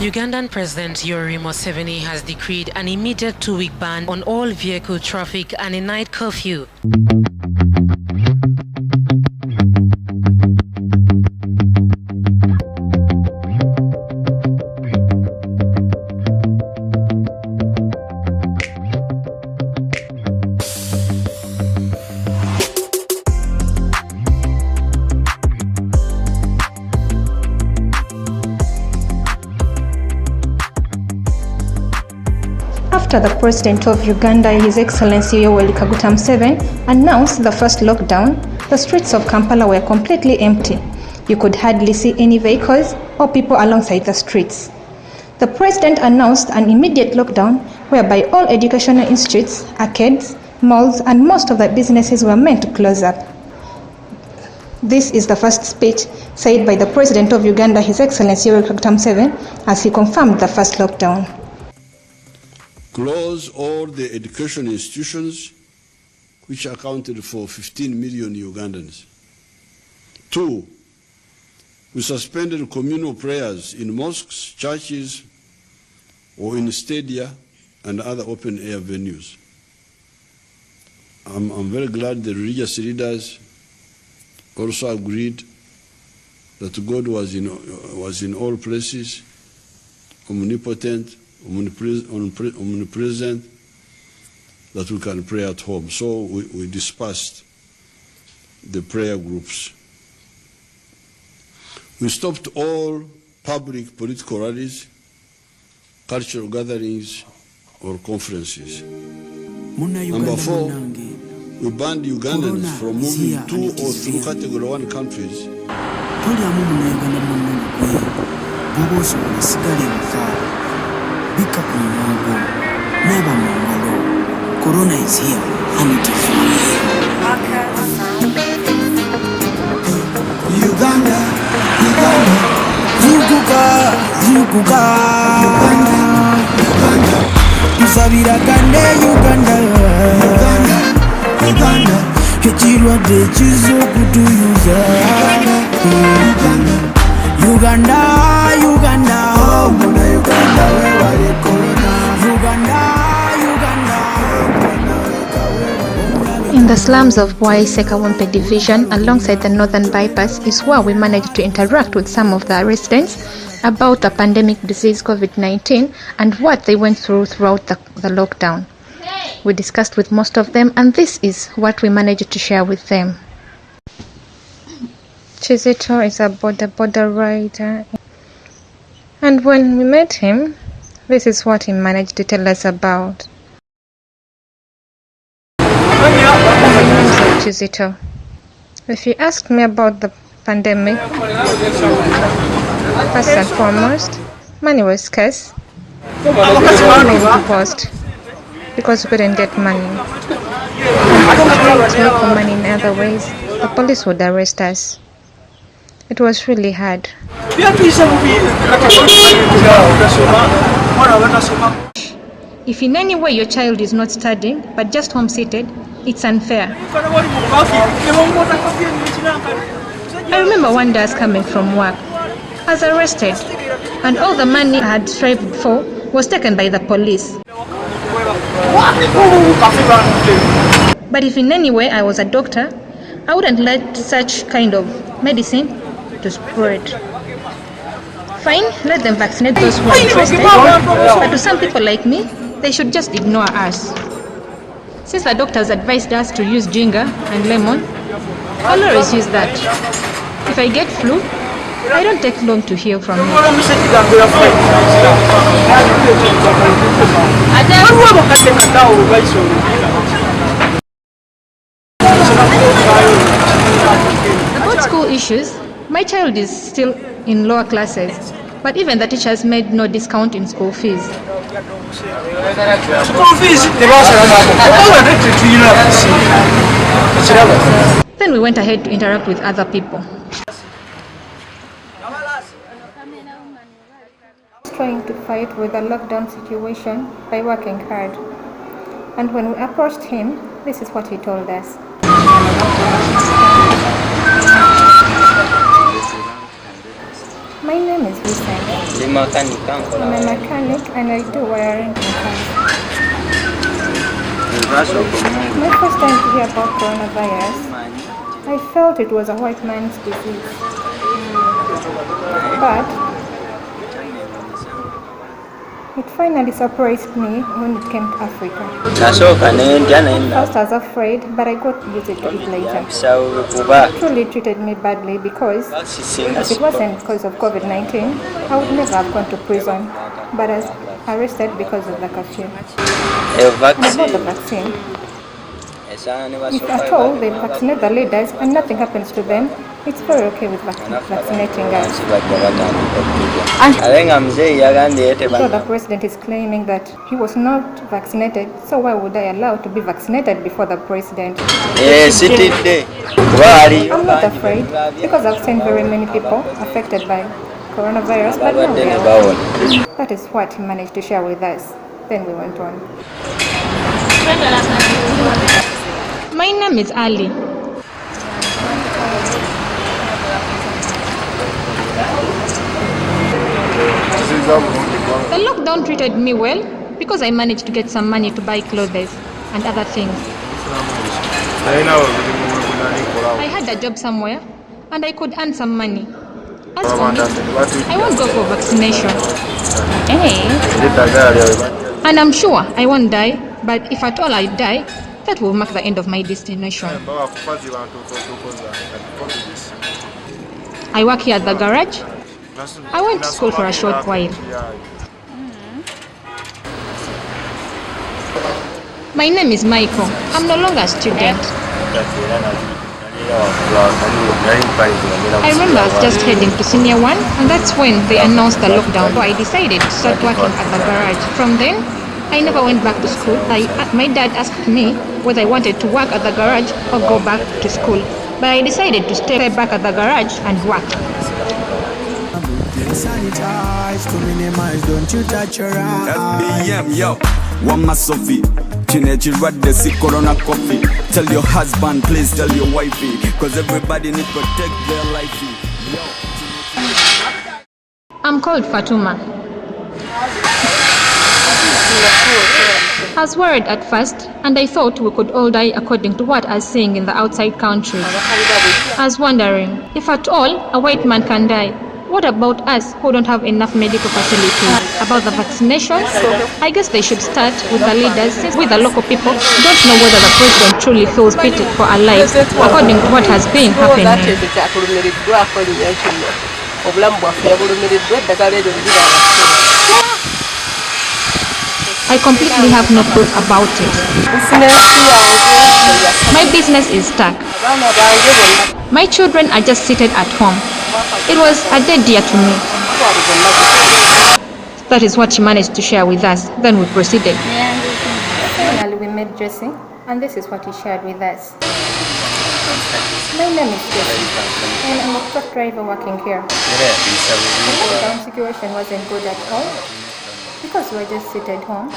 Ugandan President Yoweri Museveni has decreed an immediate 2-week ban on all vehicle traffic and a night curfew. After the President of Uganda, His Excellency Yoweri Museveni, announced the first lockdown, the streets of Kampala were completely empty. You could hardly see any vehicles or people alongside the streets. The President announced an immediate lockdown whereby all educational institutes, arcades, malls, and most of the businesses were meant to close up. This is the first speech said by the President of Uganda, His Excellency Yoweri Museveni, as he confirmed the first lockdown. Close all the education institutions which accounted for 15 million Ugandans. 2, we suspended communal prayers in mosques, churches, or in stadia and other open-air venues. I'm very glad the religious leaders also agreed that God was in all places, omnipotent, omnipresent, that we can pray at home. So we dispersed the prayer groups. We stopped all public political rallies, cultural gatherings, or conferences. Number 4, we banned Ugandans from moving to or through Category 1 countries. Corona is here and it is real. Uganda, Uganda, Uganda, Uganda, Tusabiragane Uganda, Uganda, Uganda, ekirwadde kizokutuyuza Uganda, Uganda, Uganda, oh muna Uganda, wewale corona, Uganda, Uganda. In the slums of Bwai-Sekawempe division alongside the northern bypass is where we managed to interact with some of the residents about the pandemic disease COVID-19 and what they went through throughout the lockdown. We discussed with most of them and this is what we managed to share with them. Chizito is a border rider, and when we met him, this is what he managed to tell us about. Chizito, if you asked me about the pandemic, first and foremost, money was scarce. Money was imposed because we couldn't get money. And if we tried to look for money in other ways, the police would arrest us. It was really hard. If in any way your child is not studying but just home seated, it's unfair. I remember one day I was coming from work. I was arrested and all the money I had strived for was taken by the police. But if in any way I was a doctor, I wouldn't let such kind of medicine to spread. Fine, let them vaccinate those who are interested, but to some people like me, they should just ignore us. Since the doctors advised us to use ginger and lemon, I'll always use that. If I get flu, I don't take long to heal from it. About school issues, my child is still in lower classes, but even the teachers made no discount in school fees. Then we went ahead to interact with other people. Trying to fight with the lockdown situation by working hard. And when we approached him, this is what he told us. My name is Vincent. I'm a mechanic and I do wiring in cars. My first time to hear about coronavirus, I felt it was a white man's disease. But it finally surprised me when it came to Africa. At first I was afraid, but I got used to it later. It truly treated me badly because if it wasn't because of COVID-19, I would never have gone to prison, but I was arrested because of the curfew. And about the vaccine, if at all they vaccinate the leaders and nothing happens to them, it's very okay with vaccinating us. So the president is claiming that he was not vaccinated, so why would I allow to be vaccinated before the president? I'm not afraid because I've seen very many people affected by coronavirus, but no, that is what he managed to share with us. Then we went on. My name is Ali. The lockdown treated me well because I managed to get some money to buy clothes and other things. I had a job somewhere and I could earn some money. As for me, I won't go for vaccination. And I'm sure I won't die, but if at all I die, that will mark the end of my destination. I work here at the garage. I went to school for a short while. My name is Michael. I'm no longer a student. I remember I was just heading to senior 1, and that's when they announced the lockdown. So I decided to start working at the garage. From then, I never went back to school. My dad asked me whether I wanted to work at the garage or go back to school. But I decided to stay back at the garage and work. Sanitize to minimize, don't you touch your eyes. FBM, yo, one mass of it. Teenage rat the sick corona coffee. Tell your husband, please tell your wifey, cause everybody need protect their life. I'm called Fatuma. I was worried at first, and I thought we could all die according to what I was seeing in the outside countries. I was wondering, if at all a white man can die, what about us who don't have enough medical facilities? About the vaccinations, I guess they should start with the leaders, since we the local people don't know whether the president truly feels pity for our lives according to what has been happening. I completely have no proof about it. My business is stuck. My children are just seated at home. It was a dead year to me. That is what she managed to share with us. Then we proceeded. Finally, we met Jesse, and this is what he shared with us. My name is Jesse, and I'm a truck driver working here. The lockdown situation wasn't good at all, because we were just seated home.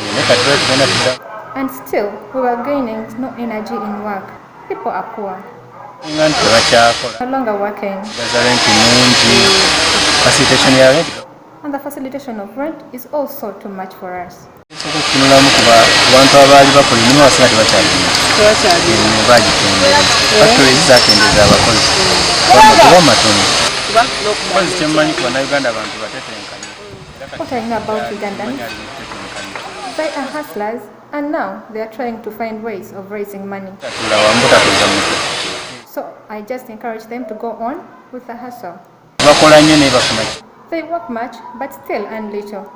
And still, we were gaining no energy in work. People are poor. No longer working. And the facilitation of rent is also too much for us. What I know about Ugandans, they are hustlers, and now they are trying to find ways of raising money. So I just encourage them to go on with the hustle. They work much, but still earn little.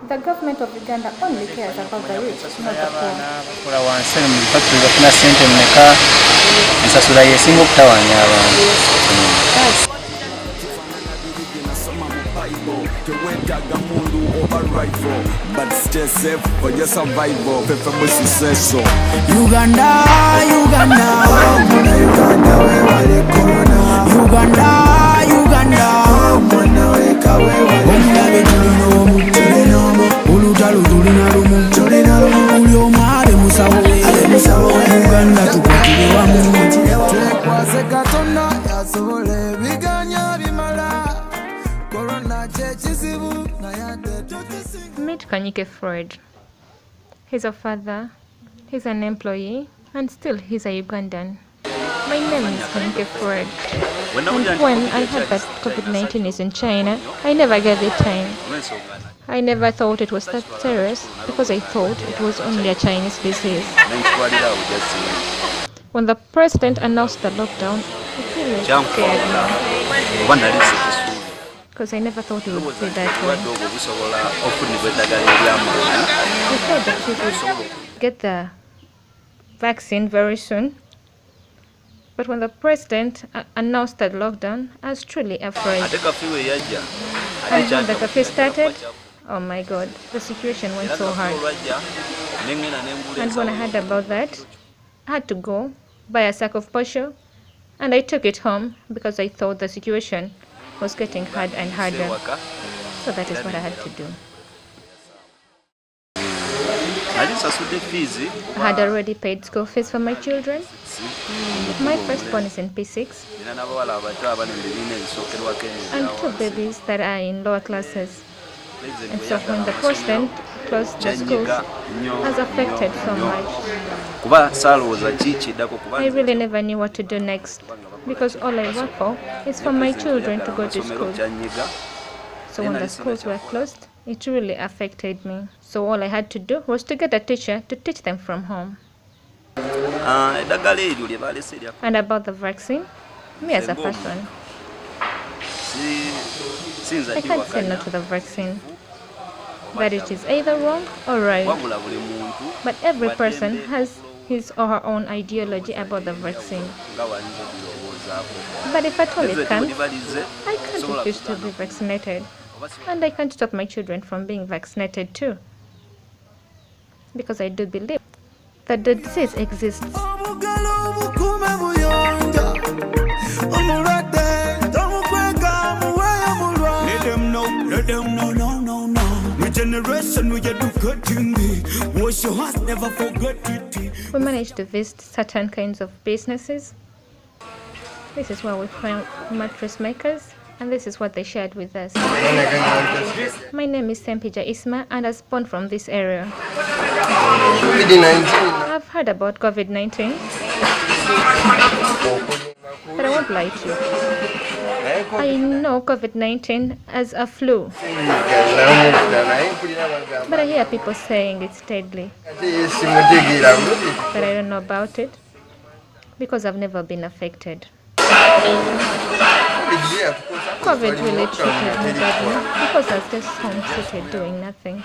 The government of Uganda only cares about the rich, not the poor. But stay safe for your survival. Uganda, Uganda, Uganda, Uganda. Uganda Meet Kanyike Freud. He's a father, he's an employee, and still he's a Ugandan. My name is Kanyike Freud. And when I heard that COVID-19 is in China, I never gave it time. I never thought it was that serious because I thought it was only a Chinese disease. When the president announced the lockdown, it really scared me. Because I never thought it would be that way. I thought that people would get the vaccine very soon. But when the president announced that lockdown, I was truly afraid. And when the curfew started, oh my God, the situation went so hard. And when I heard about that, I had to go buy a sack of posho, and I took it home because I thought the situation was getting hard and harder. So that is what I had to do. I had already paid school fees for my children. My firstborn is in P6, and 2 babies that are in lower classes. And so when the president closed the schools, I was affected so much. I really never knew what to do next, because all I work for is for my children to go to school. So when the schools were closed, it really affected me. So all I had to do was to get a teacher to teach them from home. And about the vaccine, me as a person, I can't say no to the vaccine. That it is either wrong or right. But every person has his or her own ideology about the vaccine. But if at all it comes, I can't refuse to be vaccinated. And I can't stop my children from being vaccinated too. Because I do believe that the disease exists. Let them know, no. My generation, we do good thing. Wash your hands, never forget it. We managed to visit certain kinds of businesses. This is where we found mattress makers, and this is what they shared with us. My name is Sempija Isma, and I was born from this area. I've heard about COVID-19, but I won't lie to you. I know COVID-19 as a flu, but I hear people saying it's deadly. But I don't know about it because I've never been affected. COVID really treated me badly because I was just home seated doing nothing.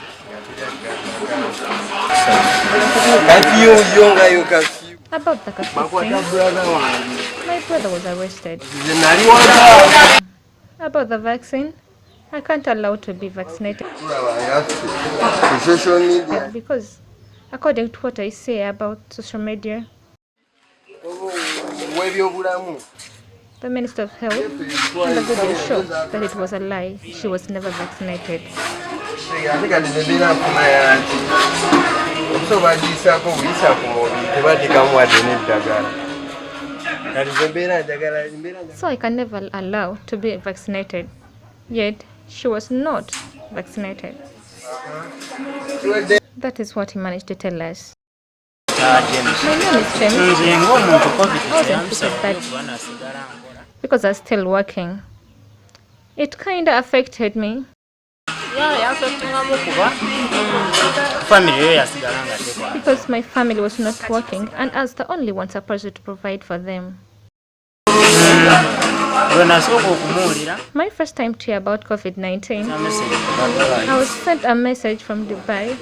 About the curfew thing, my brother was arrested. About the vaccine, I can't allow to be vaccinated because according to what I say about social media, the Minister of Health and the video showed that it was a lie. She was never vaccinated. So I can never allow to be vaccinated. Yet she was not vaccinated. That is what he managed to tell us. My name is James. I was that because I was still working. It kind of affected me. Because my family was not working and I was the only one supposed to provide for them. My first time to hear about COVID-19, I was sent a message from Dubai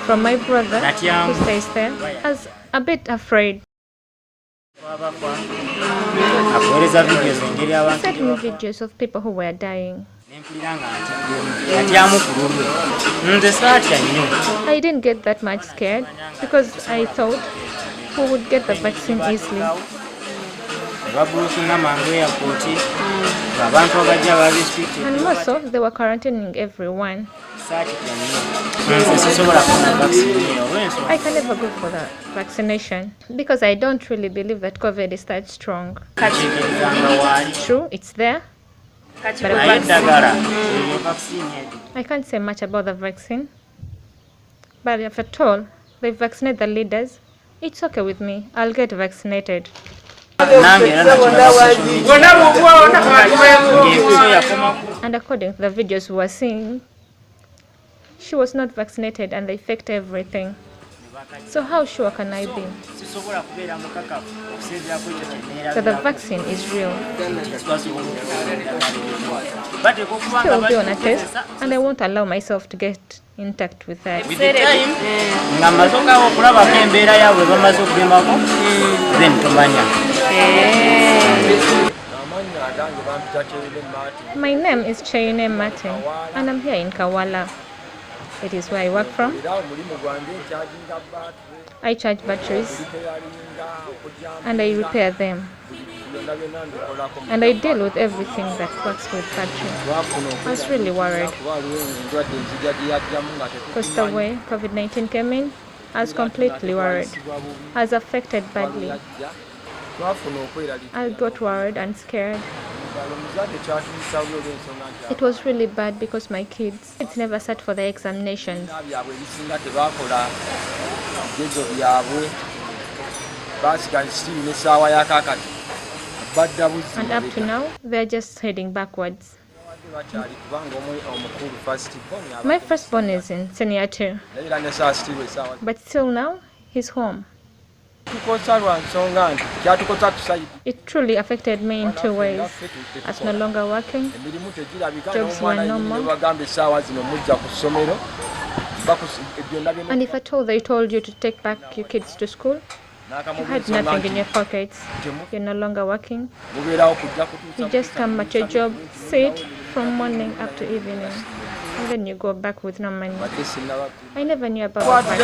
from my brother who stays there. I was a bit afraid. He sent me videos of people who were dying. I didn't get that much scared because I thought we would get the vaccine easily. And also, they were quarantining everyone. I can never go for the vaccination because I don't really believe that COVID is that strong. True, it's there. But I can't say much about the vaccine. But if at all they vaccinate the leaders, it's okay with me. I'll get vaccinated. And according to the videos we were seeing, she was not vaccinated and they faked everything. So how sure can I be that the vaccine is real? Still be on a test, and I won't allow myself to get in touch with that. My name is Cheyenne Martin, and I'm here in Kawala. It is where I work from. I charge batteries and I repair them. And I deal with everything that works with batteries. I was really worried because the way COVID-19 came in, I was completely worried. I was affected badly. I got worried and scared. It was really bad because my kids never sat for the examinations. And up to now, they're just heading backwards. My firstborn is in senior 2, but still now, he's home. It truly affected me in 2 ways. I was no longer working, jobs were no more. And if at all they told you to take back your kids to school, you had nothing in your pockets. You're no longer working. You just come at your job, sit from morning up to evening, and then you go back with no money. I never knew about that.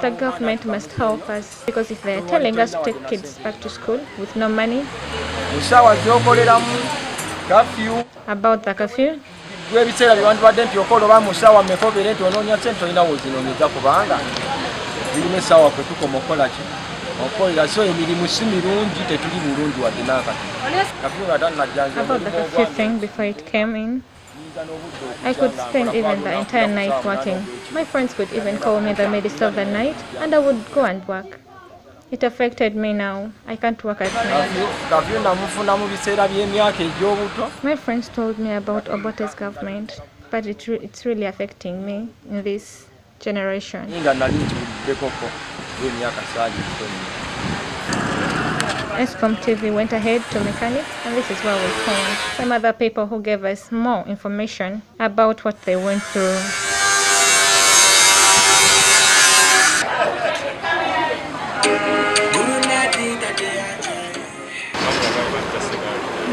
The government must help us, because if they're telling us to take kids back to school with no money, about the curfew, about the curfew thing before it came in, I could spend even the entire night working. My friends could even call me the middle of the night and I would go and work. It affected me now. I can't work at night. My friends told me about Obote's government, but it's really affecting me in this generation. Escom TV went ahead to mechanics, and this is where we found some other people who gave us more information about what they went through.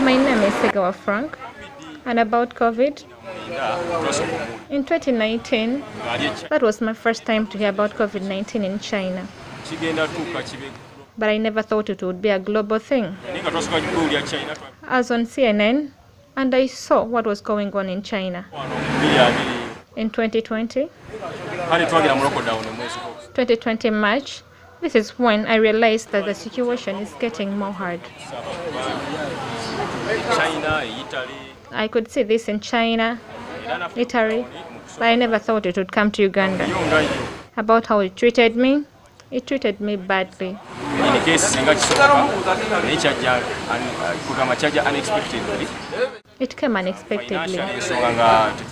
My name is Segawa Frank, and about COVID, in 2019, that was my first time to hear about COVID-19 in China. But I never thought it would be a global thing. I was on CNN and I saw what was going on in China. In 2020 March, this is when I realized that the situation is getting more hard. I could see this in China, Italy, but I never thought it would come to Uganda. About how it treated me badly. It came unexpectedly.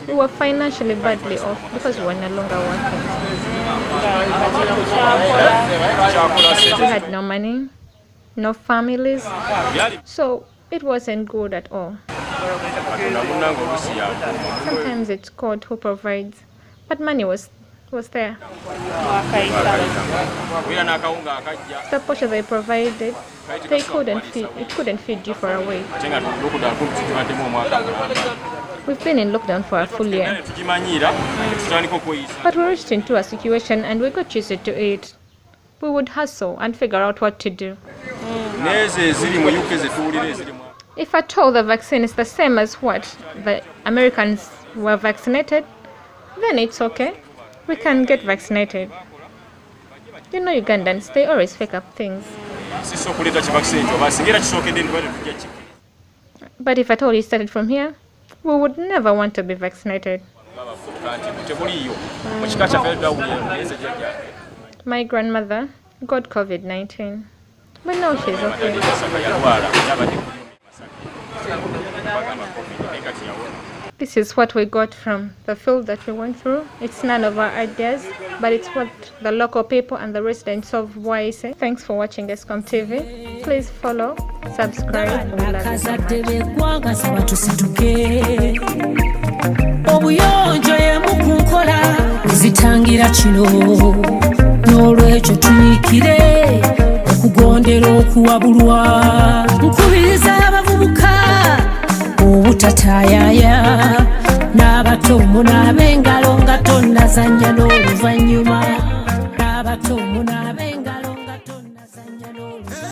We were financially badly off because we were no longer working. We had no money, no families, so it wasn't good at all. Sometimes it's God who provides, but money was there. The portion they provided, it couldn't feed you for a week. We've been in lockdown for a full year. But we reached into a situation and we got used to it. We would hustle and figure out what to do. If at all the vaccine is the same as what the Americans were vaccinated, then it's okay. We can get vaccinated. You know Ugandans, they always fake up things. But if at all you started from here, we would never want to be vaccinated. My grandmother got COVID-19, but now she's okay. This is what we got from the field that we went through. It's none of our ideas, but it's what the local people and the residents of Wai say. Thanks for watching Escom TV. Please follow, subscribe. We love you so obutatayaya n'abatomu n'ab'engalo nga tonnazannya n'oluvannyuma n'abatomu n'ab'engalo